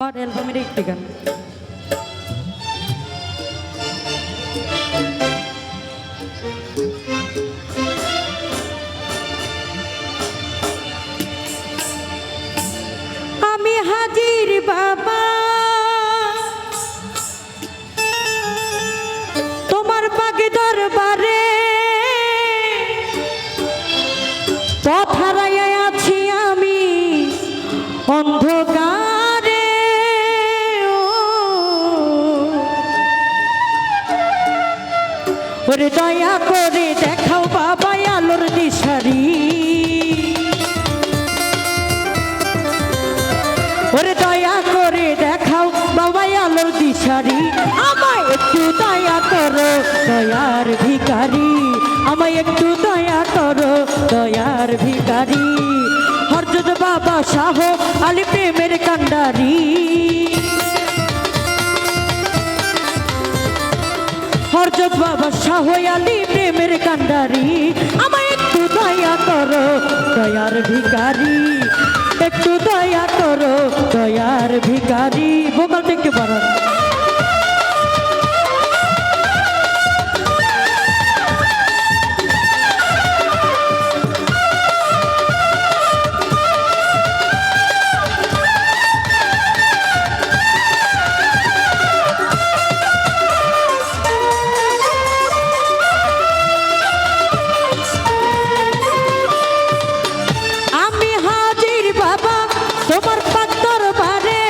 और एल्बमेर একটি গান আমি হাজির বাবা তোমার পাক দরবারে পথ হারাইয়া আছি আমি অন্ধকারে ওরে দয়া করে দেখাও বাবা আলোর দিশারি ওরে দয়া করে দেখাও বাবা আলোর দিশারি আমায় একটু দয়া করো দয়ার ভিখারি আমায় একটু দয়া করো দয়ার ভিখারি হযরত বাবা শাহ আলী প্রেমের কান্ডারি হযরত বাবা শাহ আলী প্রেমের কান্ডারি আমায় একটু দয়া করো দয়ার ভিখারি একটু দয়া করো দয়ার ভিখারি ভোকাল থেকে বাড়ান তোমার পাক দরবারে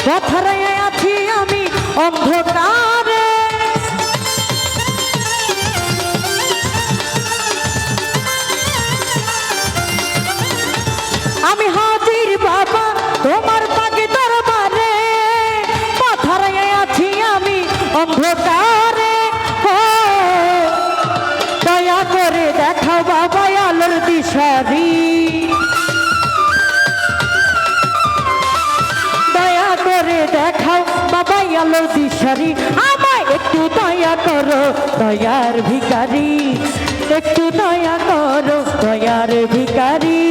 পথ হারাইয়া আছি আমি অন্ধকারে আমি হাজির বাবা তোমার পাক দরবারে পথ হারাইয়া আছি আমি অন্ধকারে দয়া করে দেখাও বাবা আলোর দিশারি দেখাও বাবা আলোর দিশারি আমায় একটু দয়া করো দয়ার ভিখারি একটু দয়া করো দয়ার ভিখারি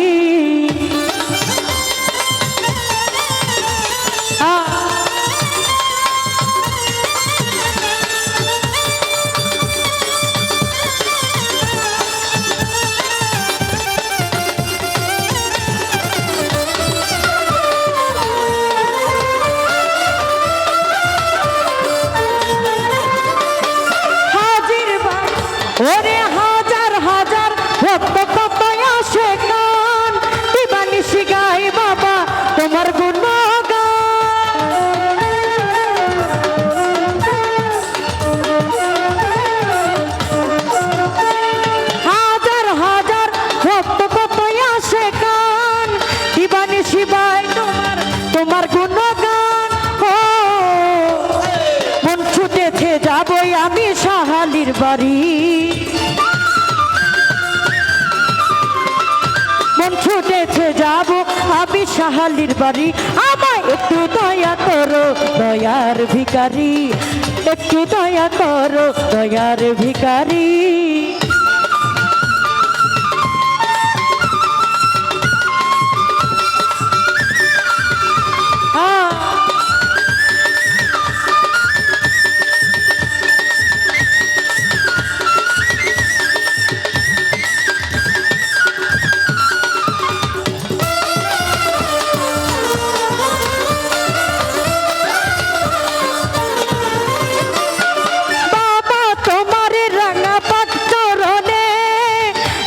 ওরে হাজার হাজার ভক্ত কত আসে গান দিবানিশি গাই বাবা তোমার গুণগান হাজার হাজার ভক্ত কত আসে গান দিবানিশি গাই তোমার গুণগান ও মন ছুটেছে যাবই আমি শাহালির বাড়ি মন ছুটেছে যাব আমি শাহালির বাড়ি আমায় একটু দয়া করো দয়ার ভিখারি একটু দয়া করো দয়ার ভিখারি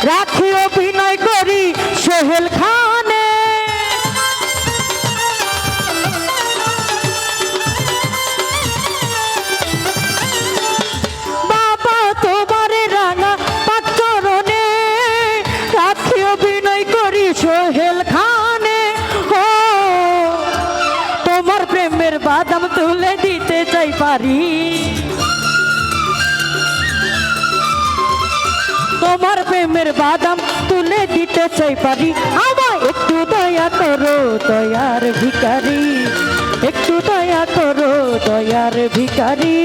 রাখি অভিনয় করি সোহেল খানে বাবা তোমার রাঙা পাক চরণে রাখি অভিনয় করি সোহেল খানে ও তোমার প্রেমের বাদাম তুলে দিতে চাই পারি তোমার প্রেমের বাদাম তুলে দিতে চাই পারি আমায় একটু দয়া করো দয়ার ভিখারি একটু দয়া করো দয়ার ভিখারি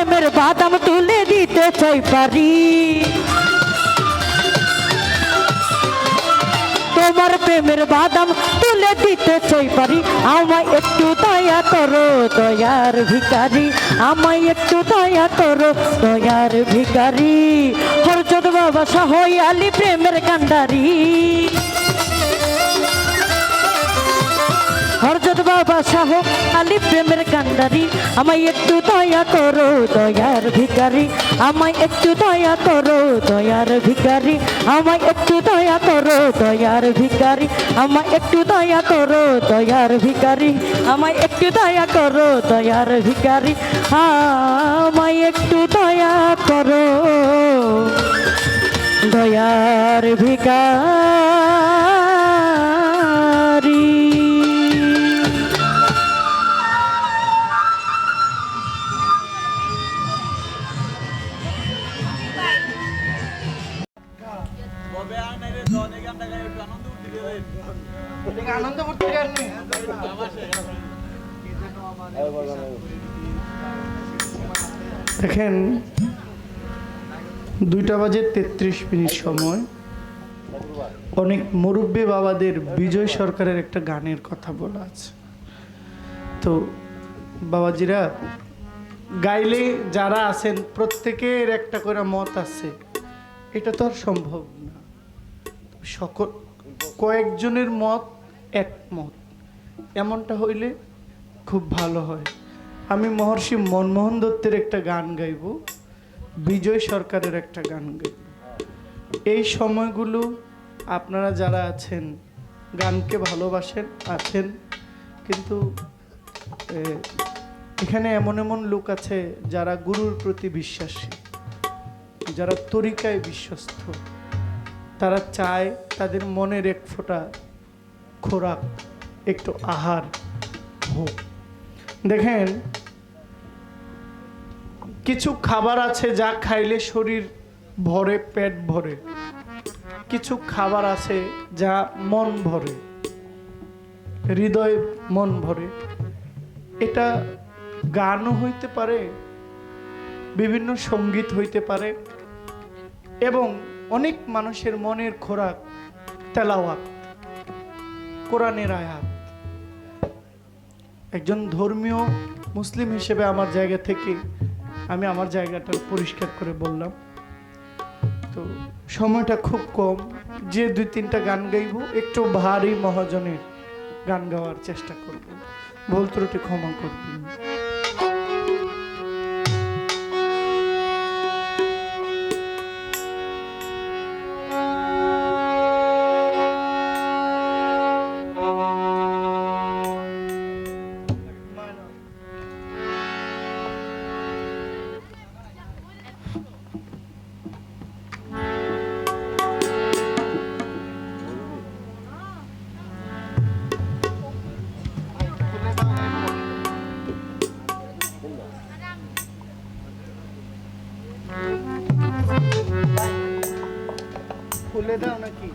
প্রেমের বাদাম তুলে দিতে চাই পারি, তোমার প্রেমের বাদাম তুলে দিতে চাই পারি। আমায় একটু দয়া করো দয়ার ভিখারি, আমায় একটু দয়া করো দয়ার ভিখারি। হযরত বাবা শাহ আলী প্রেমের কান্ডারি, হযরত বাবা শাহ আলী প্রেমের কান্ডারি। আমায় একটু দয়া করো দয়ার ভিখারি, আমায় একটু দয়া করো দয়ার ভিখারি, আমায় একটু দয়া করো দয়ার ভিখারি, আমায় একটু দয়া করো দয়ার ভিখারি, আমায় একটু দয়া করো দয়ার ভিখারি, আমায় একটু দয়া করো দয়ার ভিখারি। আনন্দ করতে পারেননি। দেখেন 2:33 সময় অনেক মুরব্বী বাবাদের বিজয় সরকারের একটা গানের কথা বলা আছে। তো বাবাজিরা গাইলে যারা আছেন প্রত্যেকের একটা করে মত আছে, এটা তো আর সম্ভব না। সকল কয়েকজনের মত একমত, এমনটা হইলে খুব ভালো হয়। আমি মহর্ষি মনমোহন দত্তের একটা গান গাইব, বিজয় সরকারের একটা গান গাইব। এই সময়গুলো আপনারা যারা আছেন গানকে ভালোবাসেন আছেন, কিন্তু এখানে এমন এমন লোক আছে যারা গুরুর প্রতি বিশ্বাসী, যারা তরিকায় বিশ্বস্ত, তারা চায় তাদের মনের এক ফোঁটা খোরাক, একটু আহার হোক। দেখেন কিছু খাবার আছে যা খাইলে শরীর ভরে, পেট ভরে। কিছু খাবার আছে যা মন ভরে, হৃদয় মন ভরে। এটা গানও হইতে পারে, বিভিন্ন সঙ্গীত হইতে পারে, এবং অনেক মানুষের মনের খোরাক তেলাওয়াত, কোরআনের আয়াত। একজন ধর্মীয় মুসলিম হিসেবে আমার জায়গা থেকে আমি আমার জায়গাটা পরিষ্কার করে বললাম। তো সময়টা খুব কম, যে 2-3টা গান গাইব একটু ভারী মহাজনের গান গাওয়ার চেষ্টা করব, ভুল ত্রুটি ক্ষমা করবেন। খুলে দাও নাকি?